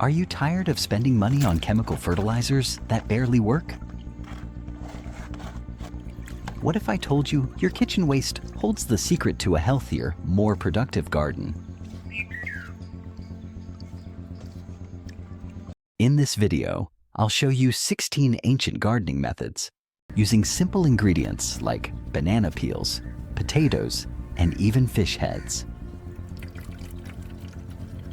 Are you tired of spending money on chemical fertilizers that barely work? What if I told you your kitchen waste holds the secret to a healthier, more productive garden? In this video, I'll show you 16 ancient gardening methods using simple ingredients like banana peels, potatoes, and even fish heads.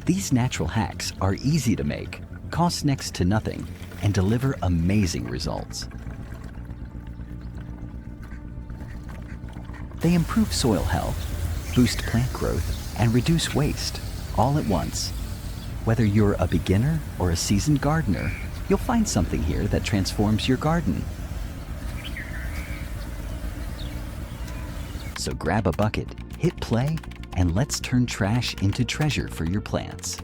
These natural hacks are easy to make, cost next to nothing, and deliver amazing results. They improve soil health, boost plant growth, and reduce waste, all at once. Whether you're a beginner or a seasoned gardener, you'll find something here that transforms your garden. So grab a bucket, hit play, and let's turn trash into treasure for your plants.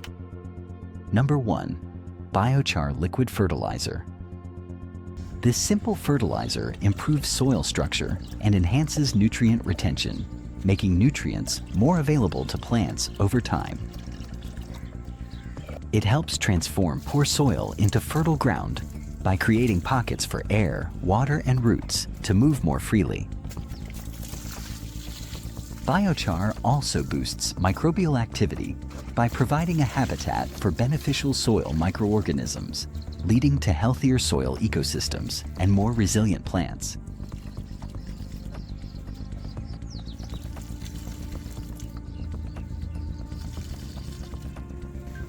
Number 1. Biochar Liquid Fertilizer. This simple fertilizer improves soil structure and enhances nutrient retention, making nutrients more available to plants over time. It helps transform poor soil into fertile ground by creating pockets for air, water, and roots to move more freely. Biochar also boosts microbial activity by providing a habitat for beneficial soil microorganisms, leading to healthier soil ecosystems and more resilient plants.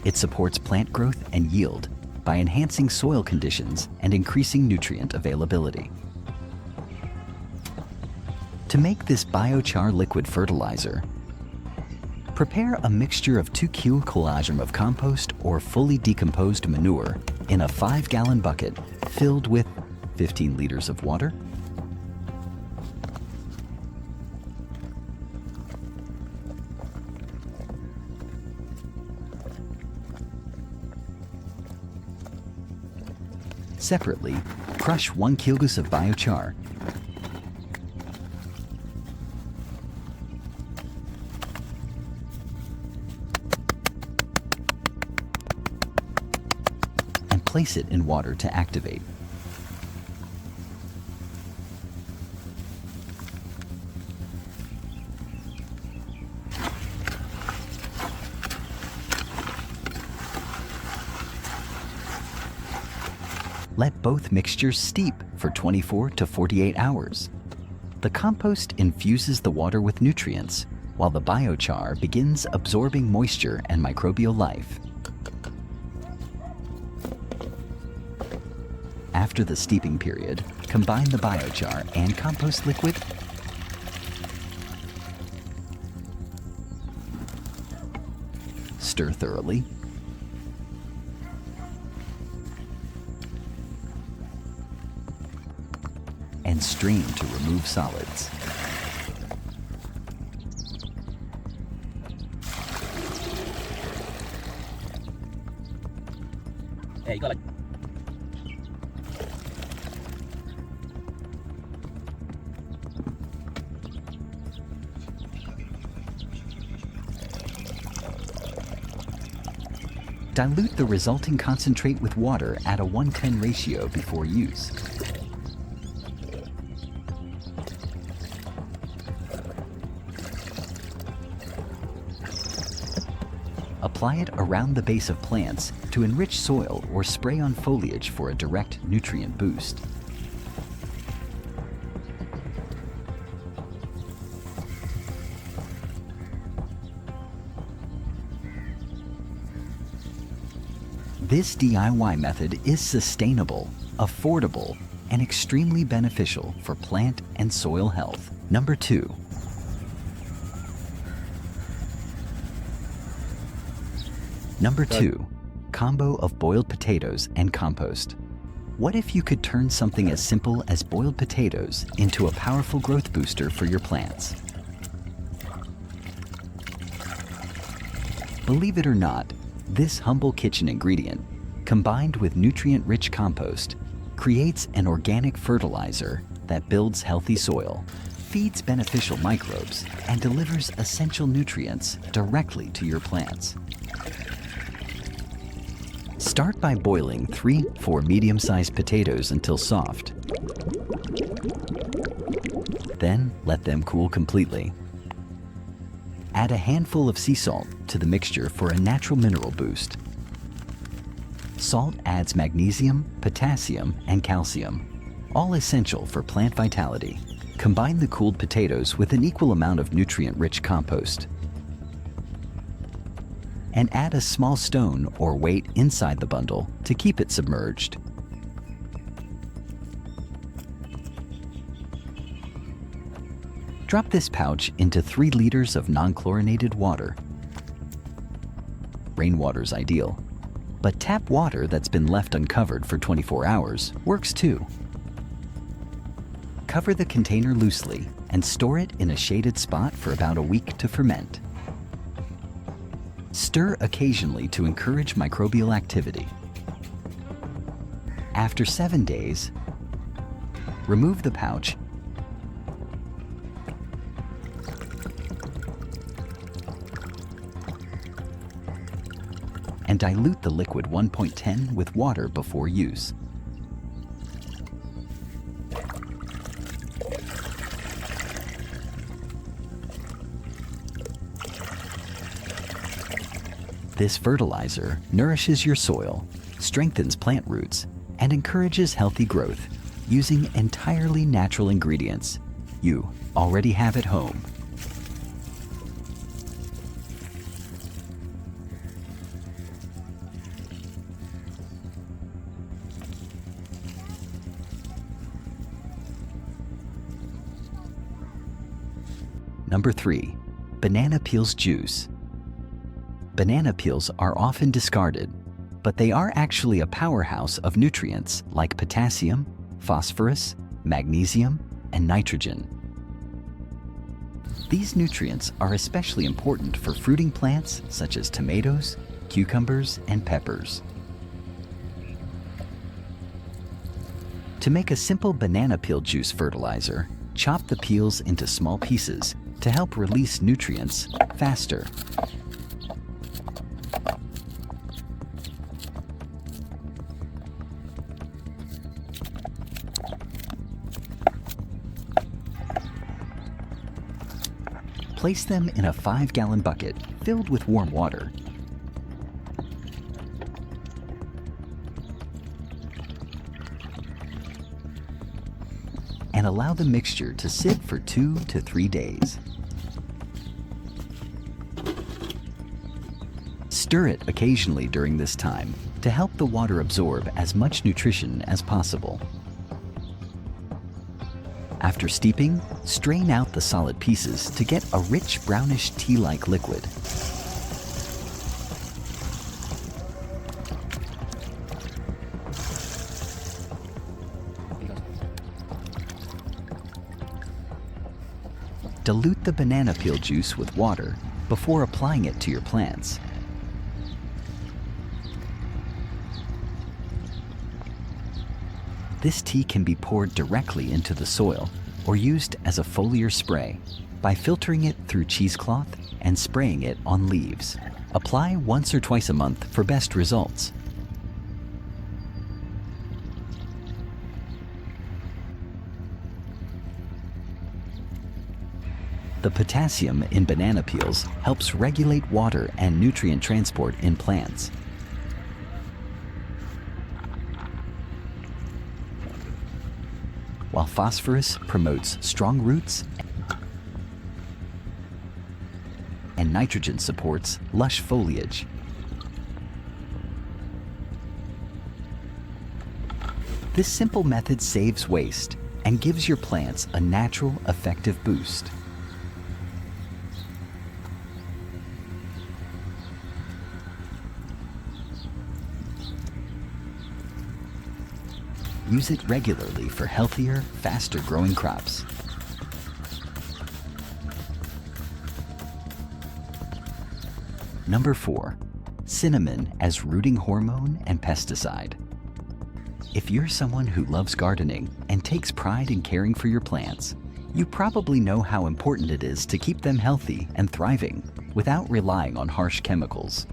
It supports plant growth and yield by enhancing soil conditions and increasing nutrient availability. To make this biochar liquid fertilizer, prepare a mixture of 2 kg of compost or fully decomposed manure in a 5-gallon bucket filled with 15 liters of water, separately, crush 1 kg of biochar and place it in water to activate. Let both mixtures steep for 24 to 48 hours. The compost infuses the water with nutrients, while the biochar begins absorbing moisture and microbial life. After the steeping period, combine the biochar and compost liquid stir thoroughly, and strain to remove solids. Hey, you got like... Dilute the resulting concentrate with water at a 1:10 ratio before use. Apply it around the base of plants to enrich soil or spray on foliage for a direct nutrient boost. This DIY method is sustainable, affordable, and extremely beneficial for plant and soil health. Number 2. Number 2, combo of boiled potatoes and compost. What if you could turn something as simple as boiled potatoes into a powerful growth booster for your plants? Believe it or not, this humble kitchen ingredient, combined with nutrient-rich compost, creates an organic fertilizer that builds healthy soil, feeds beneficial microbes, and delivers essential nutrients directly to your plants. Start by boiling 3-4 medium-sized potatoes until soft. Then let them cool completely. Add a handful of sea salt to the mixture for a natural mineral boost. Salt adds magnesium, potassium, and calcium, all essential for plant vitality. Combine the cooled potatoes with an equal amount of nutrient-rich compost. And add a small stone or weight inside the bundle to keep it submerged. Drop this pouch into 3 liters of non-chlorinated water. Rainwater's ideal, but tap water that's been left uncovered for 24 hours works too. Cover the container loosely and store it in a shaded spot for about a week to ferment. Stir occasionally to encourage microbial activity. After 7 days, remove the pouch and dilute the liquid 1.10 with water before use. This fertilizer nourishes your soil, strengthens plant roots, and encourages healthy growth using entirely natural ingredients you already have at home. Number 3, banana peels juice. Banana peels are often discarded, but they are actually a powerhouse of nutrients like potassium, phosphorus, magnesium, and nitrogen. These nutrients are especially important for fruiting plants such as tomatoes, cucumbers, and peppers. To make a simple banana peel juice fertilizer, chop the peels into small pieces to help release nutrients faster. Place them in a 5-gallon bucket filled with warm water. And allow the mixture to sit for 2 to 3 days. Stir it occasionally during this time to help the water absorb as much nutrition as possible. After steeping, strain out the solid pieces to get a rich brownish tea-like liquid. Dilute the banana peel juice with water before applying it to your plants. This tea can be poured directly into the soil or used as a foliar spray by filtering it through cheesecloth and spraying it on leaves. Apply once or twice a month for best results. The potassium in banana peels helps regulate water and nutrient transport in plants. While phosphorus promotes strong roots and nitrogen supports lush foliage. This simple method saves waste and gives your plants a natural, effective boost. Use it regularly for healthier, faster-growing crops. Number 4, cinnamon as rooting hormone and pesticide. If you're someone who loves gardening and takes pride in caring for your plants, you probably know how important it is to keep them healthy and thriving without relying on harsh chemicals.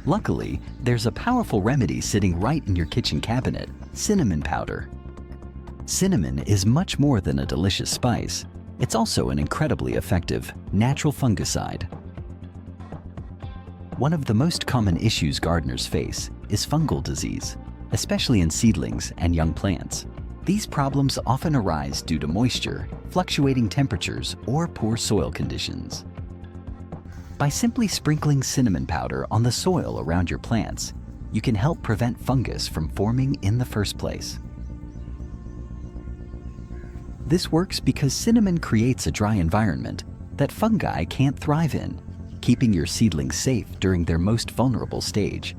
Luckily, there's a powerful remedy sitting right in your kitchen cabinet: cinnamon powder. Cinnamon is much more than a delicious spice. It's also an incredibly effective natural fungicide. One of the most common issues gardeners face is fungal disease, especially in seedlings and young plants. These problems often arise due to moisture, fluctuating temperatures, or poor soil conditions. By simply sprinkling cinnamon powder on the soil around your plants, you can help prevent fungus from forming in the first place. This works because cinnamon creates a dry environment that fungi can't thrive in, keeping your seedlings safe during their most vulnerable stage.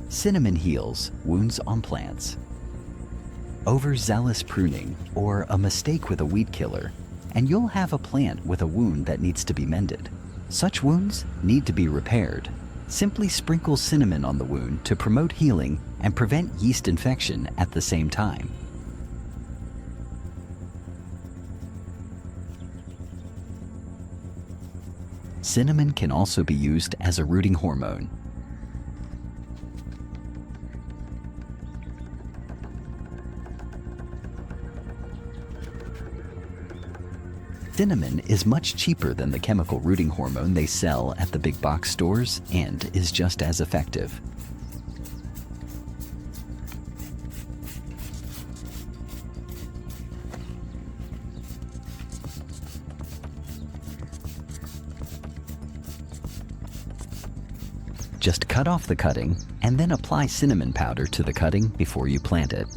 Cinnamon heals wounds on plants. Overzealous pruning or a mistake with a weed killer, and you'll have a plant with a wound that needs to be mended. Such wounds need to be repaired. Simply sprinkle cinnamon on the wound to promote healing and prevent yeast infection at the same time. Cinnamon can also be used as a rooting hormone. Cinnamon is much cheaper than the chemical rooting hormone they sell at the big box stores and is just as effective. Just cut off the cutting and then apply cinnamon powder to the cutting before you plant it.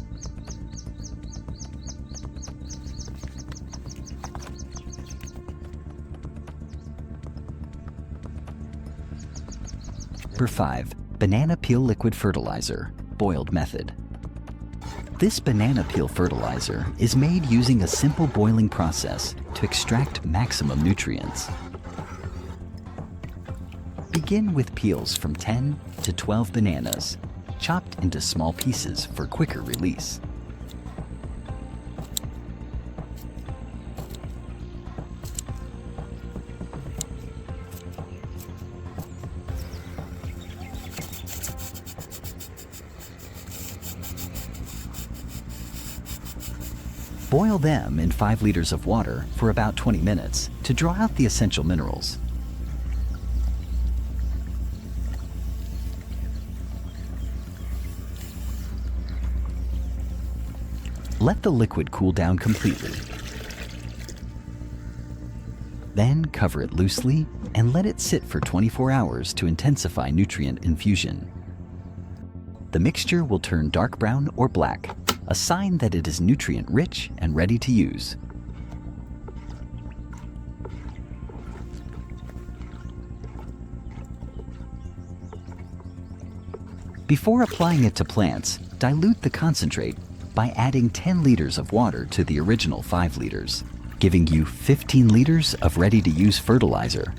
Number 5. Banana peel liquid fertilizer, boiled method. This banana peel fertilizer is made using a simple boiling process to extract maximum nutrients. Begin with peels from 10 to 12 bananas, chopped into small pieces for quicker release. Boil them in 5 liters of water for about 20 minutes to draw out the essential minerals. Let the liquid cool down completely. Then cover it loosely and let it sit for 24 hours to intensify nutrient infusion. The mixture will turn dark brown or black, a sign that it is nutrient-rich and ready to use. Before applying it to plants, dilute the concentrate by adding 10 liters of water to the original 5 liters, giving you 15 liters of ready-to-use fertilizer.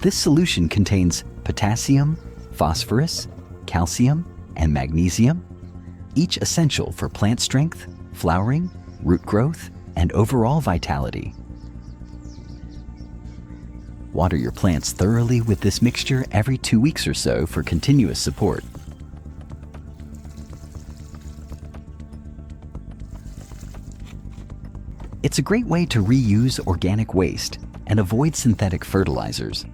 This solution contains potassium, phosphorus, calcium, and magnesium, each essential for plant strength, flowering, root growth, and overall vitality. Water your plants thoroughly with this mixture every 2 weeks or so for continuous support. It's a great way to reuse organic waste and avoid synthetic fertilizers.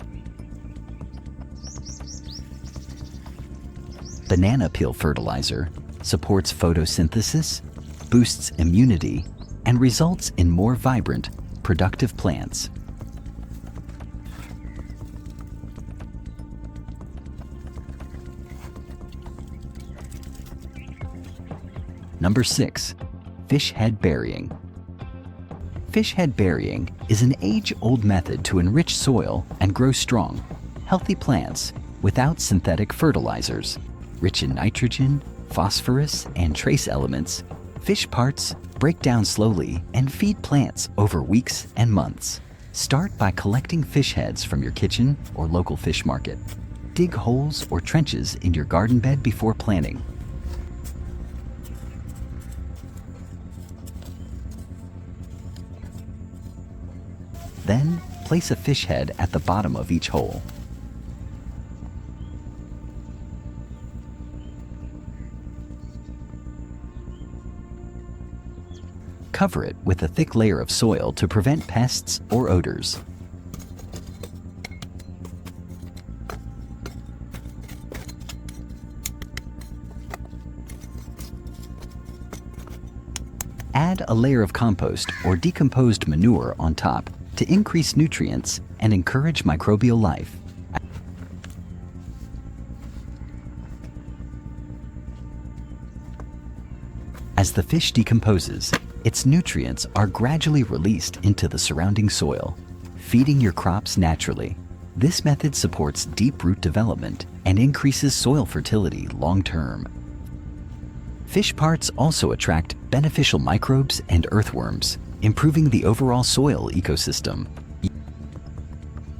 Banana peel fertilizer supports photosynthesis, boosts immunity, and results in more vibrant, productive plants. Number 6. Fish head burying. Fish head burying is an age-old method to enrich soil and grow strong, healthy plants without synthetic fertilizers. Rich in nitrogen, phosphorus, and trace elements, fish parts break down slowly and feed plants over weeks and months. Start by collecting fish heads from your kitchen or local fish market. Dig holes or trenches in your garden bed before planting. Then, place a fish head at the bottom of each hole. Cover it with a thick layer of soil to prevent pests or odors. Add a layer of compost or decomposed manure on top to increase nutrients and encourage microbial life. As the fish decomposes, its nutrients are gradually released into the surrounding soil, feeding your crops naturally. This method supports deep root development and increases soil fertility long term. Fish parts also attract beneficial microbes and earthworms, improving the overall soil ecosystem.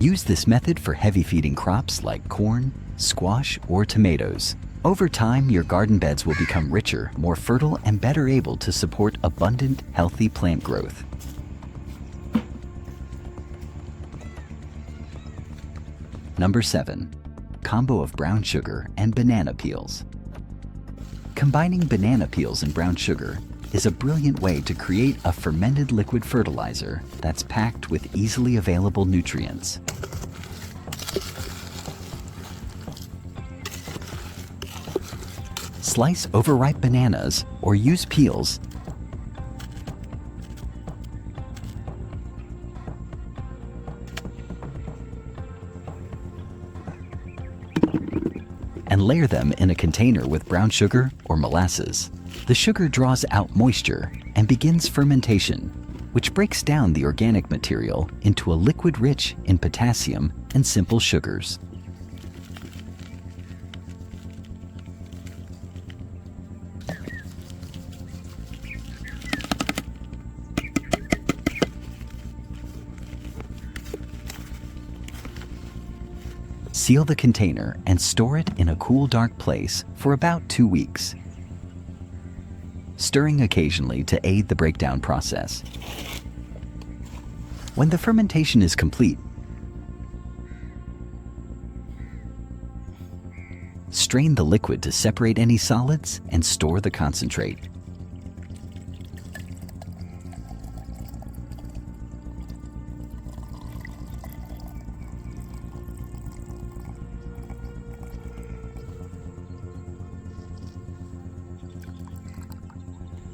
Use this method for heavy feeding crops like corn, squash, or tomatoes. Over time, your garden beds will become richer, more fertile, and better able to support abundant, healthy plant growth. Number 7. Combo of brown sugar and banana peels. Combining banana peels and brown sugar is a brilliant way to create a fermented liquid fertilizer that's packed with easily available nutrients. Slice overripe bananas or use peels and layer them in a container with brown sugar or molasses. The sugar draws out moisture and begins fermentation, which breaks down the organic material into a liquid rich in potassium and simple sugars. Seal the container and store it in a cool, dark place for about 2 weeks, stirring occasionally to aid the breakdown process. When the fermentation is complete, strain the liquid to separate any solids and store the concentrate.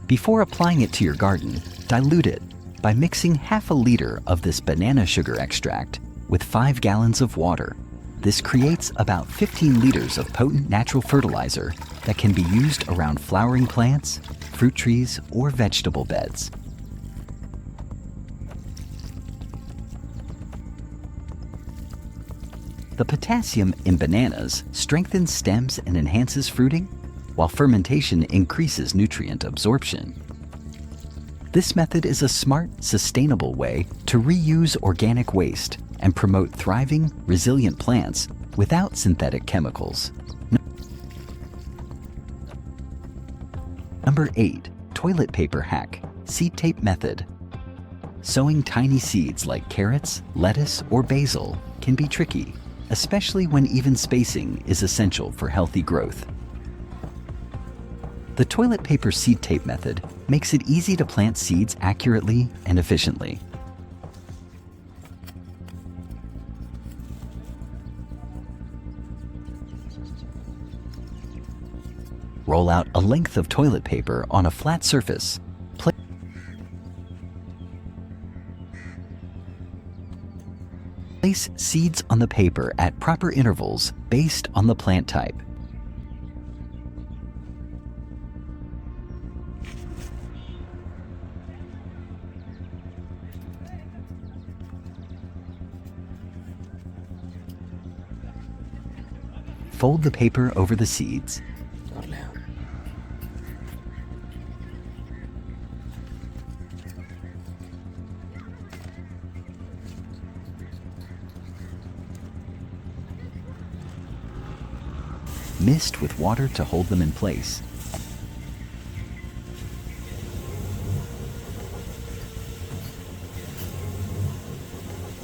Before applying it to your garden, dilute it by mixing half a liter of this banana sugar extract with 5 gallons of water. This creates about 15 liters of potent natural fertilizer that can be used around flowering plants, fruit trees, or vegetable beds. The potassium in bananas strengthens stems and enhances fruiting, while fermentation increases nutrient absorption. This method is a smart, sustainable way to reuse organic waste and promote thriving, resilient plants without synthetic chemicals. Number 8. Toilet paper hack, seed tape method. Sowing tiny seeds like carrots, lettuce, or basil can be tricky, especially when even spacing is essential for healthy growth. The toilet paper seed tape method makes it easy to plant seeds accurately and efficiently. Roll out a length of toilet paper on a flat surface. Place seeds on the paper at proper intervals based on the plant type. Fold the paper over the seeds. Mist with water to hold them in place.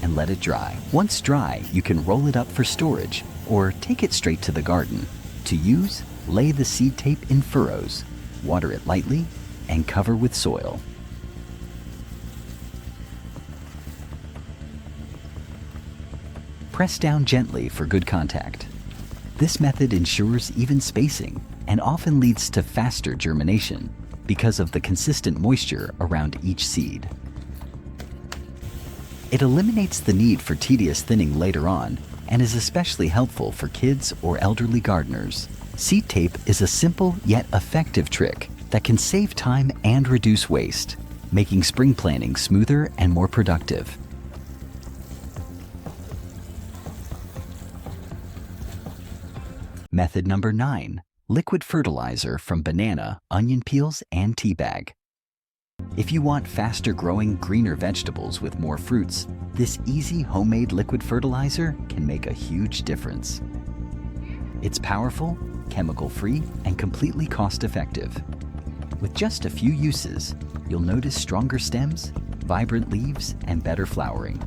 And and let it dry. Once dry, you can roll it up for storage or take it straight to the garden. To use, lay the seed tape in furrows, water it lightly, and cover with soil. Press down gently for good contact. This method ensures even spacing and often leads to faster germination because of the consistent moisture around each seed. It eliminates the need for tedious thinning later on and is especially helpful for kids or elderly gardeners. Seed tape is a simple yet effective trick that can save time and reduce waste, making spring planting smoother and more productive. Method number 9, liquid fertilizer from banana, onion peels, and tea bag. If you want faster growing, greener vegetables with more fruits, this easy homemade liquid fertilizer can make a huge difference. It's powerful, chemical-free, and completely cost-effective. With just a few uses, you'll notice stronger stems, vibrant leaves, and better flowering.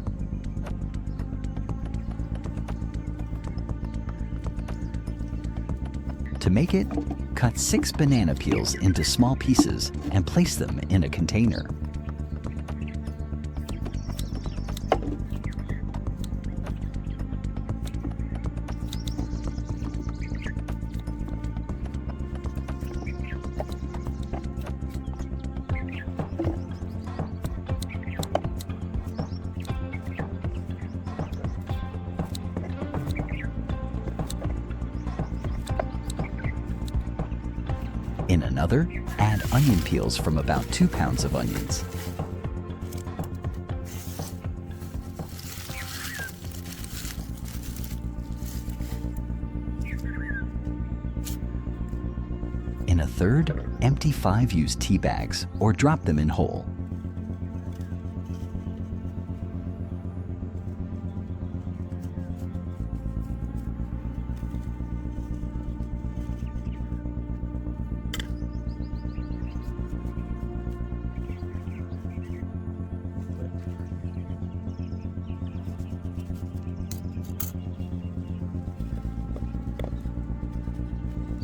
To make it, cut 6 banana peels into small pieces and place them in a container. In another, add onion peels from about 2 pounds of onions. In a third, empty 5-use tea bags or drop them in whole.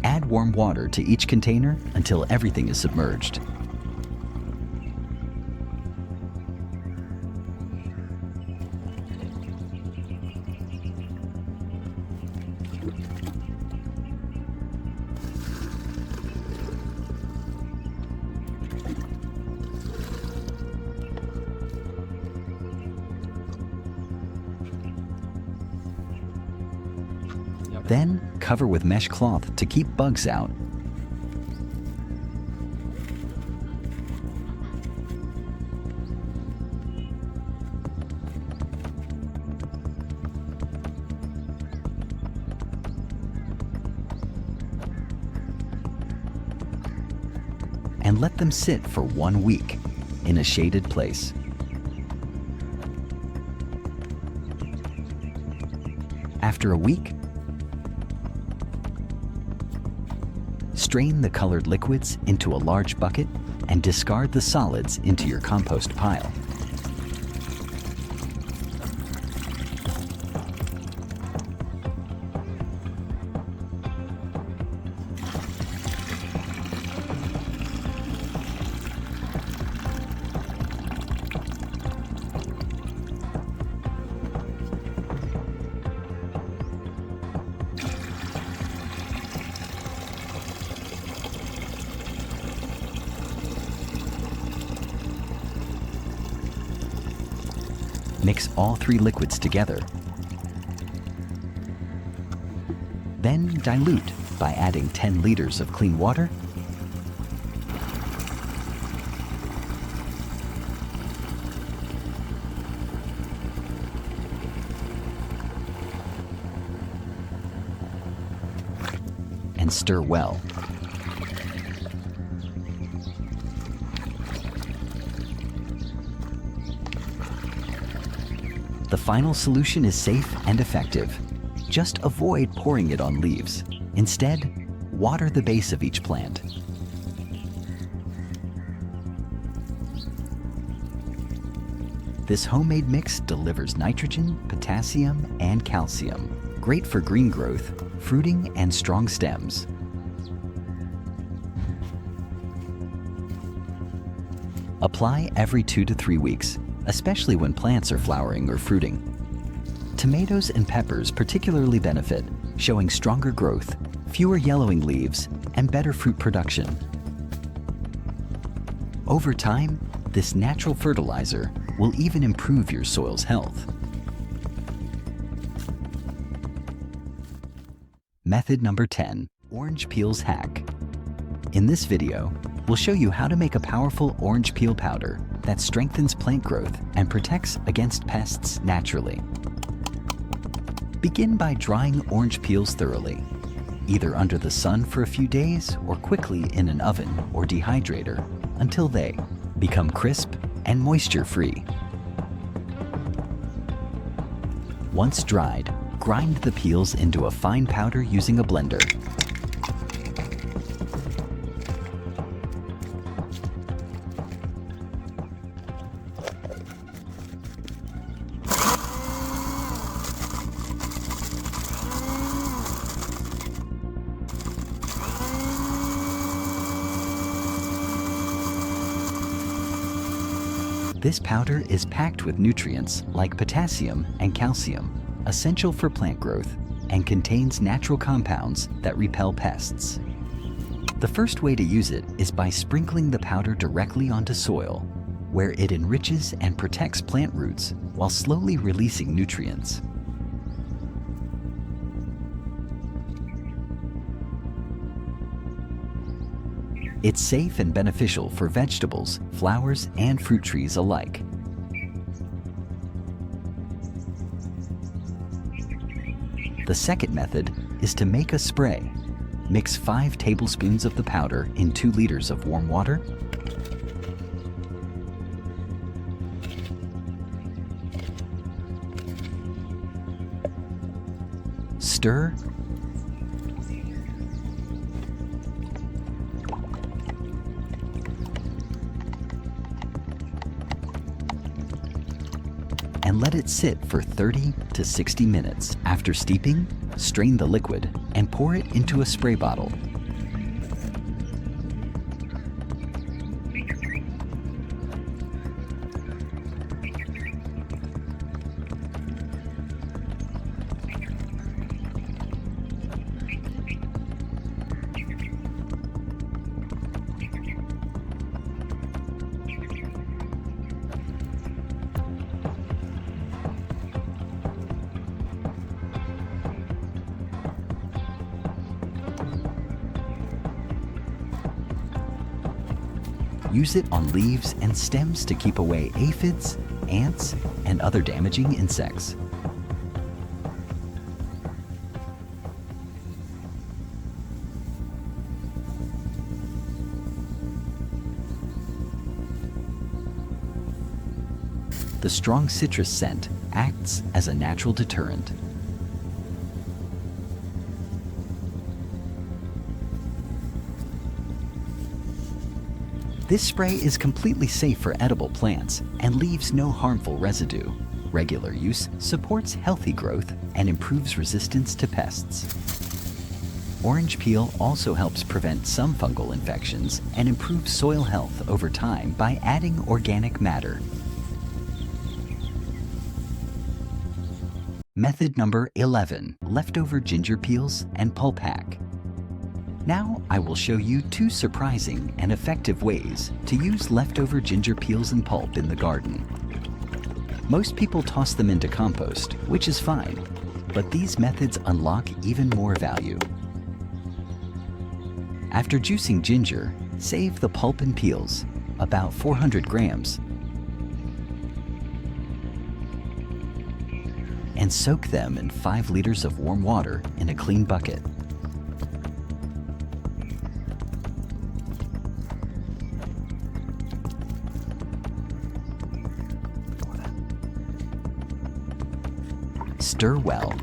Add warm water to each container until everything is submerged. Then, cover with mesh cloth to keep bugs out. And let them sit for 1 week in a shaded place. After a week, strain the colored liquids into a large bucket and discard the solids into your compost pile. Mix all 3 liquids together. Then dilute by adding 10 liters of clean water, and stir well. The final solution is safe and effective. Just avoid pouring it on leaves. Instead, water the base of each plant. This homemade mix delivers nitrogen, potassium, and calcium. Great for green growth, fruiting, and strong stems. Apply every 2 to 3 weeks, especially when plants are flowering or fruiting. Tomatoes and peppers particularly benefit, showing stronger growth, fewer yellowing leaves, and better fruit production. Over time, this natural fertilizer will even improve your soil's health. Method number 10, Orange Peels Hack. In this video, we'll show you how to make a powerful orange peel powder that strengthens plant growth and protects against pests naturally. Begin by drying orange peels thoroughly, either under the sun for a few days or quickly in an oven or dehydrator until they become crisp and moisture-free. Once dried, grind the peels into a fine powder using a blender. This powder is packed with nutrients like potassium and calcium, essential for plant growth, and contains natural compounds that repel pests. The first way to use it is by sprinkling the powder directly onto soil, where it enriches and protects plant roots while slowly releasing nutrients. It's safe and beneficial for vegetables, flowers, and fruit trees alike. The second method is to make a spray. Mix 5 tablespoons of the powder in 2 liters of warm water. Stir. And let it sit for 30 to 60 minutes. After steeping, strain the liquid and pour it into a spray bottle. Use it on leaves and stems to keep away aphids, ants, and other damaging insects. The strong citrus scent acts as a natural deterrent. This spray is completely safe for edible plants and leaves no harmful residue. Regular use supports healthy growth and improves resistance to pests. Orange peel also helps prevent some fungal infections and improves soil health over time by adding organic matter. Method number 11, leftover ginger peels and pulp hack. Now I will show you 2 surprising and effective ways to use leftover ginger peels and pulp in the garden. Most people toss them into compost, which is fine, but these methods unlock even more value. After juicing ginger, save the pulp and peels, about 400 grams, and soak them in 5 liters of warm water in a clean bucket. Stir well.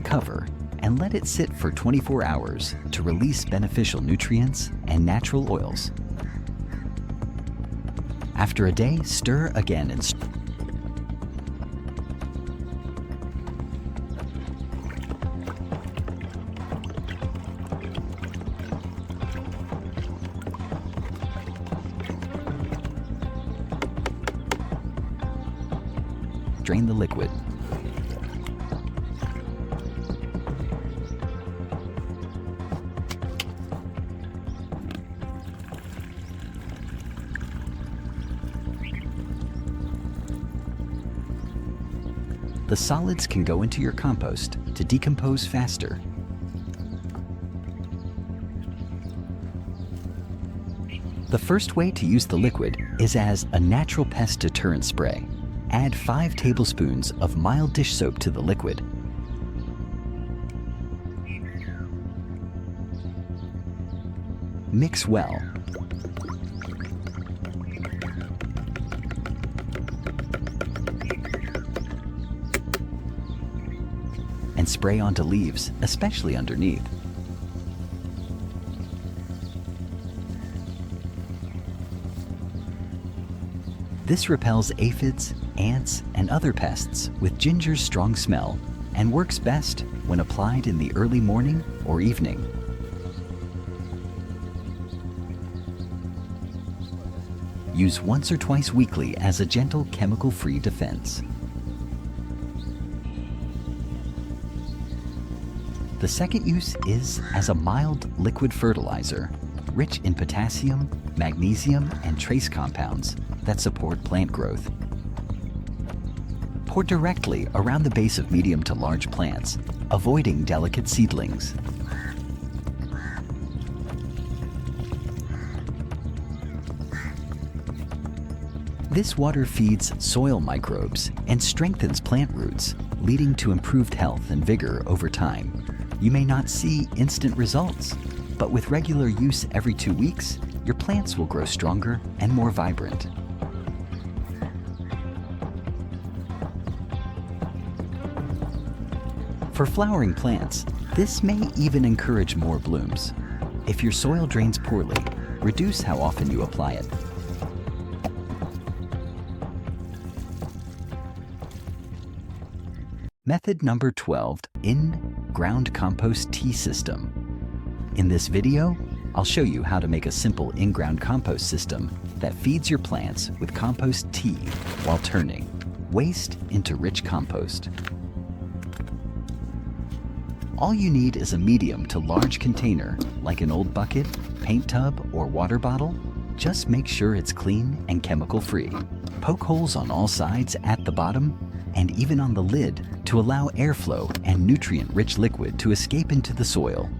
Cover and let it sit for 24 hours to release beneficial nutrients and natural oils. After a day, stir again and drain the liquid. The solids can go into your compost to decompose faster. The first way to use the liquid is as a natural pest deterrent spray. Add 5 tablespoons of mild dish soap to the liquid. Mix well. And spray onto leaves, especially underneath. This repels aphids, ants, and other pests with ginger's strong smell and works best when applied in the early morning or evening. Use once or twice weekly as a gentle chemical-free defense. The second use is as a mild liquid fertilizer, rich in potassium, magnesium, and trace compounds that support plant growth. Pour directly around the base of medium to large plants, avoiding delicate seedlings. This water feeds soil microbes and strengthens plant roots, leading to improved health and vigor over time. You may not see instant results, but with regular use every 2 weeks, your plants will grow stronger and more vibrant. For flowering plants, this may even encourage more blooms. If your soil drains poorly, reduce how often you apply it. Method number 12, in-ground compost tea system. In this video, I'll show you how to make a simple in-ground compost system that feeds your plants with compost tea while turning waste into rich compost. All you need is a medium to large container, like an old bucket, paint tub, or water bottle. Just make sure it's clean and chemical-free. Poke holes on all sides at the bottom and even on the lid to allow airflow and nutrient-rich liquid to escape into the soil.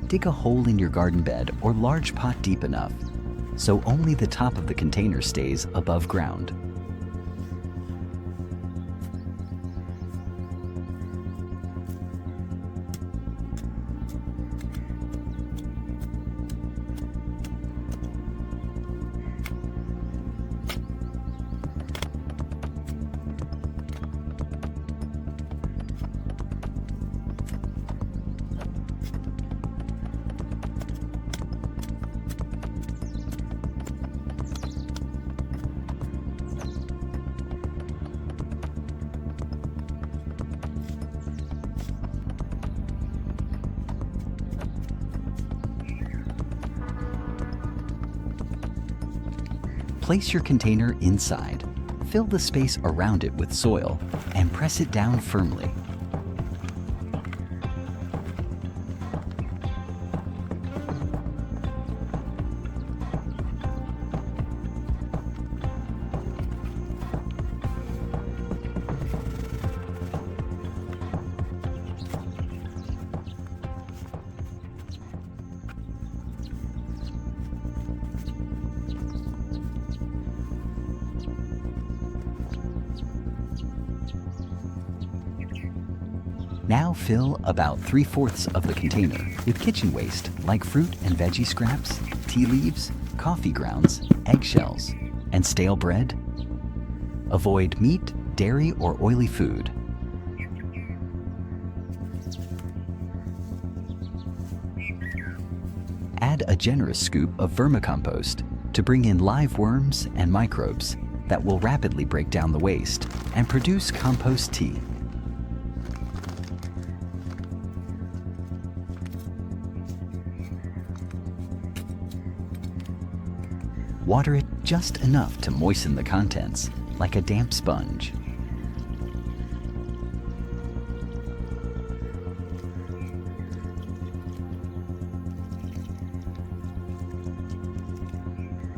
Dig a hole in your garden bed or large pot deep enough, so only the top of the container stays above ground. Place your container inside. Fill the space around it with soil and press it down firmly. Now fill about 3/4 of the container with kitchen waste like fruit and veggie scraps, tea leaves, coffee grounds, eggshells, and stale bread. Avoid meat, dairy, or oily food. Add a generous scoop of vermicompost to bring in live worms and microbes that will rapidly break down the waste and produce compost tea. Water it just enough to moisten the contents, like a damp sponge.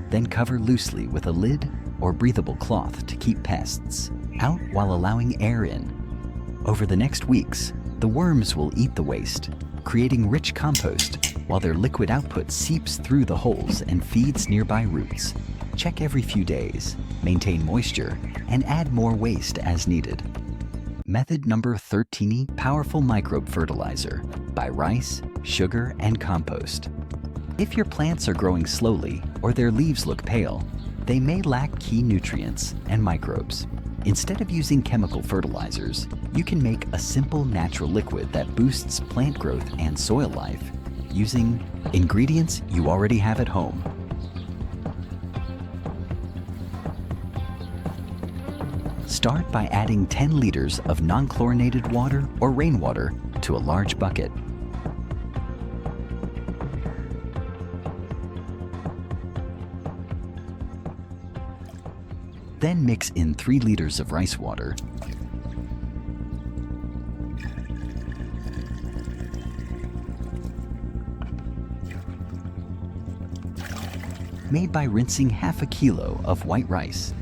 Then cover loosely with a lid or breathable cloth to keep pests out while allowing air in. Over the next weeks, the worms will eat the waste, creating rich compost while their liquid output seeps through the holes and feeds nearby roots. Check every few days, maintain moisture, and add more waste as needed. Method number 13: Powerful Microbe Fertilizer by Rice, Sugar, and Compost. If your plants are growing slowly or their leaves look pale, they may lack key nutrients and microbes. Instead of using chemical fertilizers, you can make a simple natural liquid that boosts plant growth and soil life using ingredients you already have at home. Start by adding 10 liters of non-chlorinated water or rainwater to a large bucket. Then mix in 3 liters of rice water, made by rinsing half a kilo of white rice.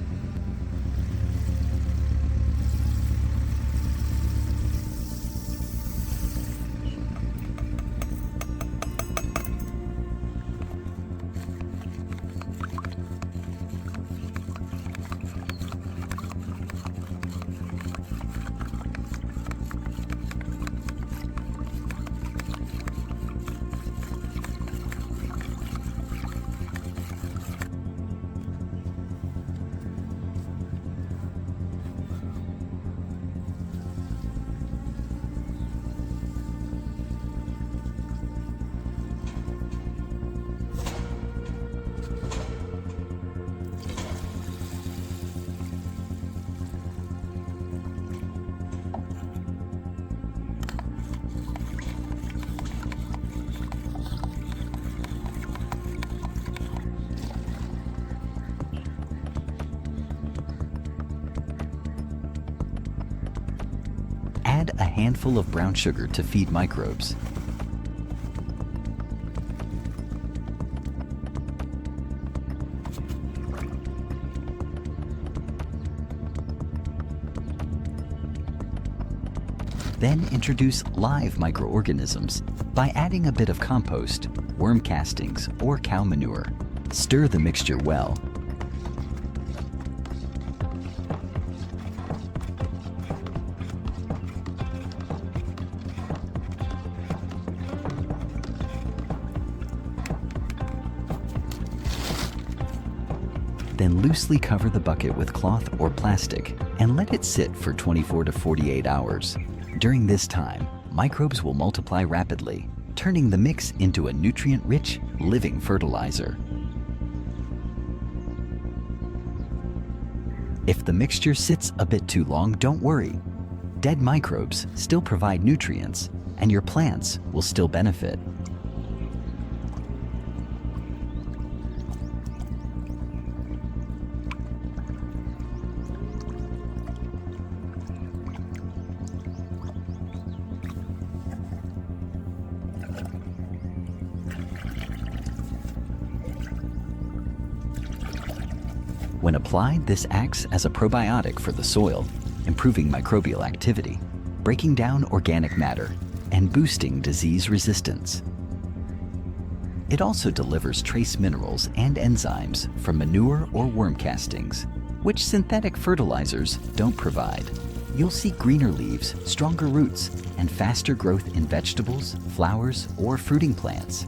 Add a handful of brown sugar to feed microbes. Then introduce live microorganisms by adding a bit of compost, worm castings, or cow manure. Stir the mixture well. Then loosely cover the bucket with cloth or plastic and let it sit for 24 to 48 hours. During this time, microbes will multiply rapidly, turning the mix into a nutrient-rich, living fertilizer. If the mixture sits a bit too long, don't worry. Dead microbes still provide nutrients, and your plants will still benefit. When applied, this acts as a probiotic for the soil, improving microbial activity, breaking down organic matter, and boosting disease resistance. It also delivers trace minerals and enzymes from manure or worm castings, which synthetic fertilizers don't provide. You'll see greener leaves, stronger roots, and faster growth in vegetables, flowers, or fruiting plants.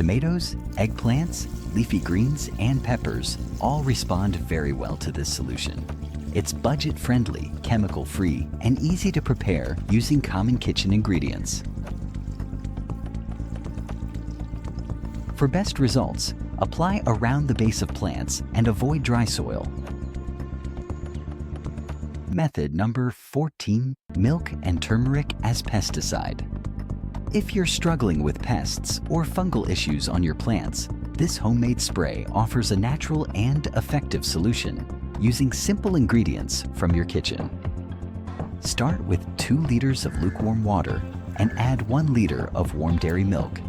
Tomatoes, eggplants, leafy greens, and peppers all respond very well to this solution. It's budget-friendly, chemical-free, and easy to prepare using common kitchen ingredients. For best results, apply around the base of plants and avoid dry soil. Method number 14, milk and turmeric as pesticide. If you're struggling with pests or fungal issues on your plants, this homemade spray offers a natural and effective solution using simple ingredients from your kitchen. Start with 2 liters of lukewarm water and add 1 liter of warm dairy milk.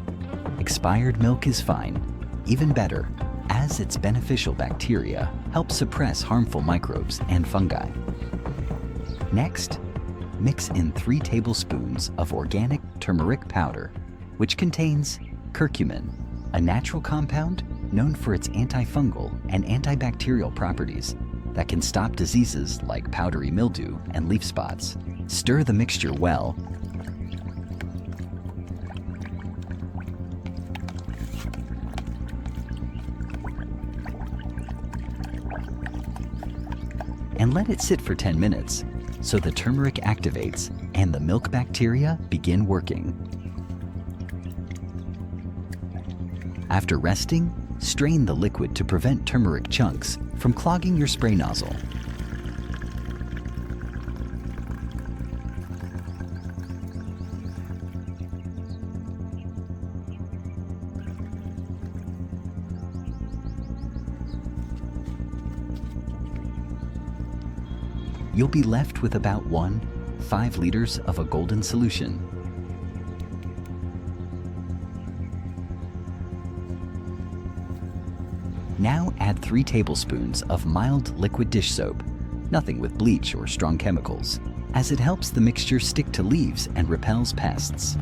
Expired milk is fine, even better, as its beneficial bacteria help suppress harmful microbes and fungi. Next, mix in 3 tablespoons of organic turmeric powder, which contains curcumin, a natural compound known for its antifungal and antibacterial properties that can stop diseases like powdery mildew and leaf spots. Stir the mixture well and let it sit for 10 minutes so the turmeric activates and the milk bacteria begin working. After resting, strain the liquid to prevent turmeric chunks from clogging your spray nozzle. You'll be left with about 5 liters of a golden solution. Now add 3 tablespoons of mild liquid dish soap, nothing with bleach or strong chemicals, as it helps the mixture stick to leaves and repels pests.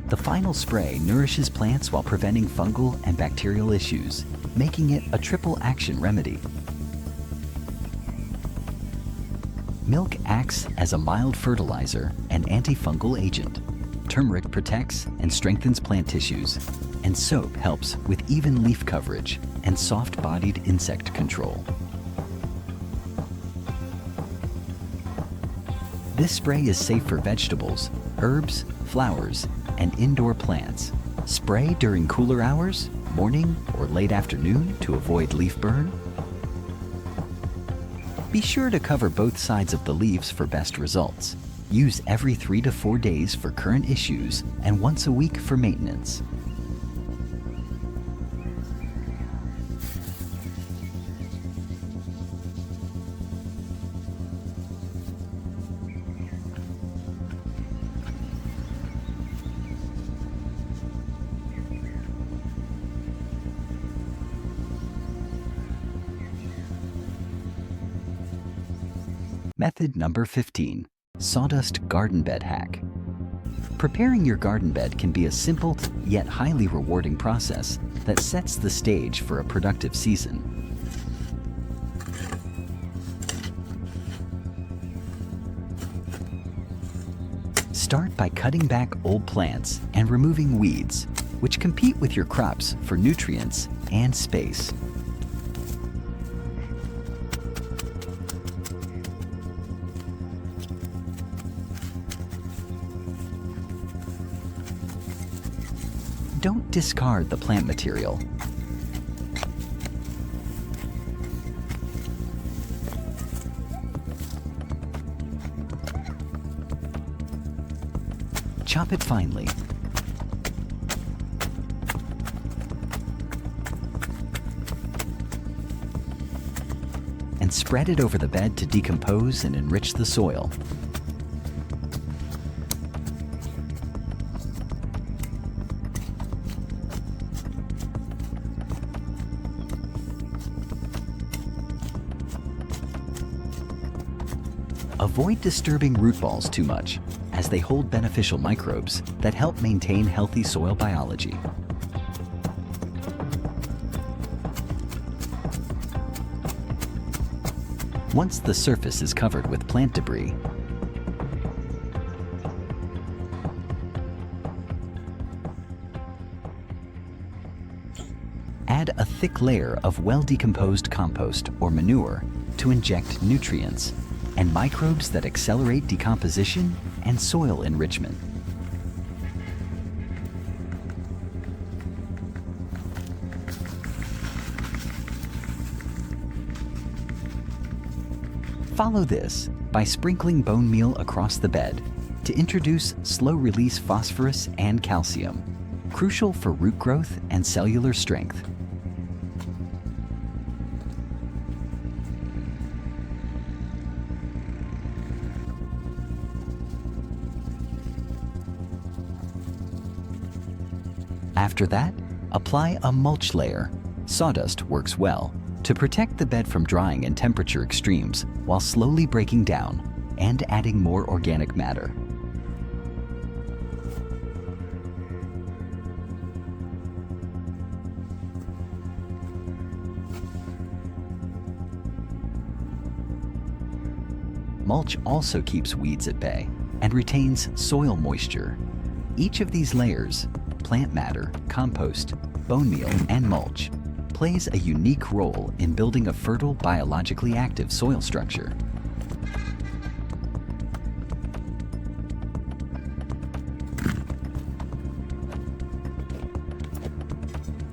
The final spray nourishes plants while preventing fungal and bacterial issues, making it a triple action remedy. Milk acts as a mild fertilizer and antifungal agent. Turmeric protects and strengthens plant tissues, and soap helps with even leaf coverage and soft-bodied insect control. This spray is safe for vegetables, herbs, flowers, and indoor plants. Spray during cooler hours, morning, or late afternoon to avoid leaf burn. Be sure to cover both sides of the leaves for best results. Use every 3 to 4 days for current issues and once a week for maintenance. Method number 15, sawdust garden bed hack. Preparing your garden bed can be a simple yet highly rewarding process that sets the stage for a productive season. Start by cutting back old plants and removing weeds, which compete with your crops for nutrients and space. Don't discard the plant material. Chop it finely. And spread it over the bed to decompose and enrich the soil. Avoid disturbing root balls too much, as they hold beneficial microbes that help maintain healthy soil biology. Once the surface is covered with plant debris, add a thick layer of well-decomposed compost or manure to inject nutrients and microbes that accelerate decomposition and soil enrichment. Follow this by sprinkling bone meal across the bed to introduce slow-release phosphorus and calcium, crucial for root growth and cellular strength. After that, apply a mulch layer. Sawdust works well to protect the bed from drying and temperature extremes while slowly breaking down and adding more organic matter. Mulch also keeps weeds at bay and retains soil moisture. Each of these layers, plant matter, compost, bone meal, and mulch, plays a unique role in building a fertile, biologically active soil structure.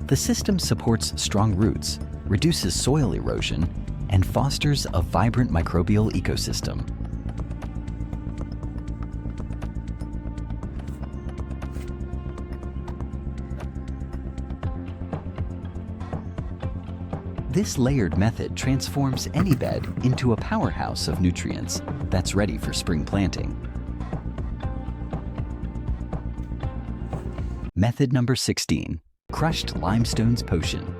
The system supports strong roots, reduces soil erosion, and fosters a vibrant microbial ecosystem. This layered method transforms any bed into a powerhouse of nutrients that's ready for spring planting. Method number 16, crushed limestone's potion.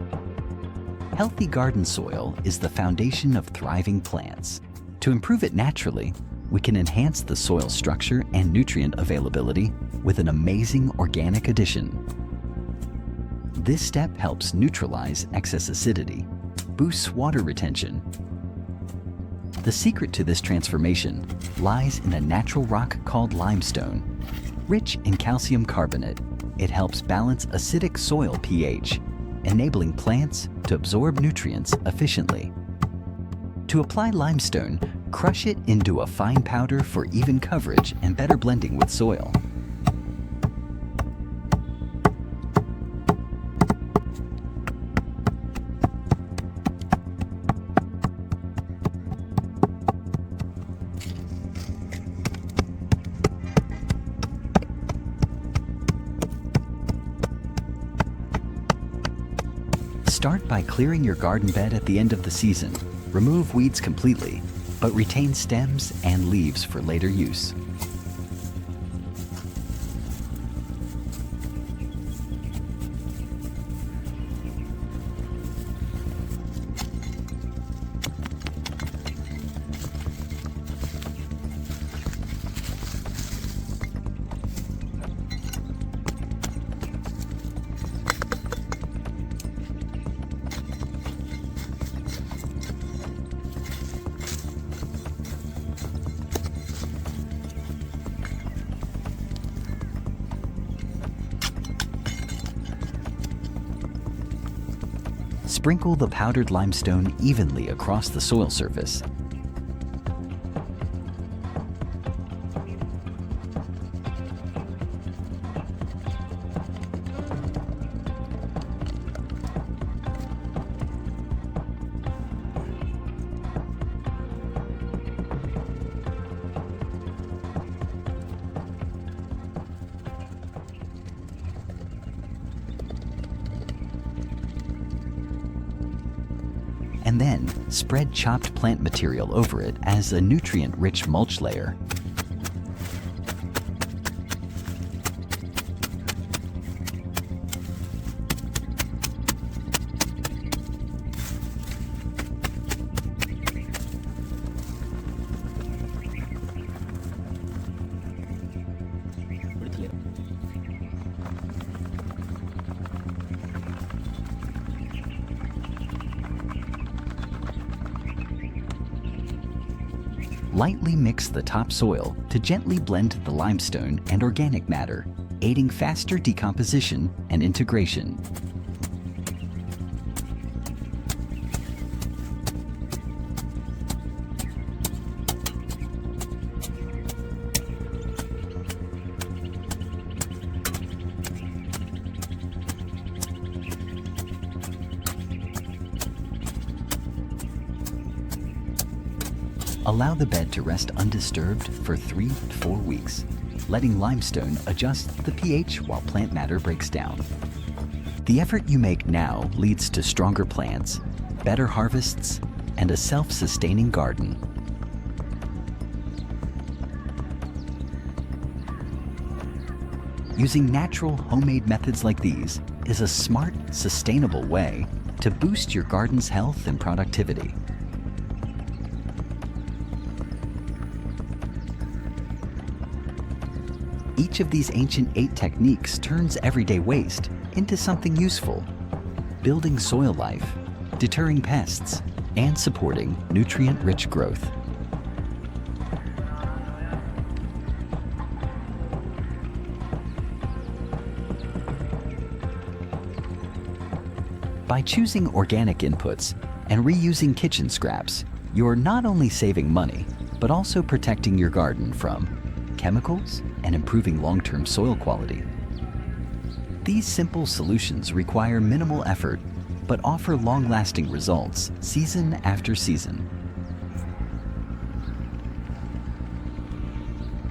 Healthy garden soil is the foundation of thriving plants. To improve it naturally, we can enhance the soil structure and nutrient availability with an amazing organic addition. This step helps neutralize excess acidity, boosts water retention. The secret to this transformation lies in a natural rock called limestone. Rich in calcium carbonate, it helps balance acidic soil pH, enabling plants to absorb nutrients efficiently. To apply limestone, crush it into a fine powder for even coverage and better blending with soil. Start by clearing your garden bed at the end of the season. Remove weeds completely, but retain stems and leaves for later use. Sprinkle the powdered limestone evenly across the soil surface. And then spread chopped plant material over it as a nutrient-rich mulch layer. Lightly mix the topsoil to gently blend the limestone and organic matter, aiding faster decomposition and integration. Allow the bed to rest undisturbed for 3 to 4 weeks, letting limestone adjust the pH while plant matter breaks down. The effort you make now leads to stronger plants, better harvests, and a self-sustaining garden. Using natural, homemade methods like these is a smart, sustainable way to boost your garden's health and productivity. Each of these ancient 8 techniques turns everyday waste into something useful, building soil life, deterring pests, and supporting nutrient-rich growth. By choosing organic inputs and reusing kitchen scraps, you're not only saving money, but also protecting your garden from chemicals and improving long-term soil quality. These simple solutions require minimal effort, but offer long-lasting results season after season.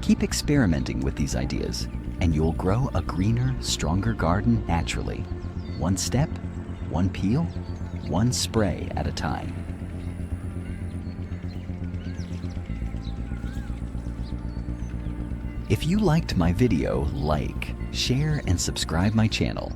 Keep experimenting with these ideas, and you'll grow a greener, stronger garden naturally. One step, one peel, one spray at a time. If you liked my video, like, share, and subscribe my channel.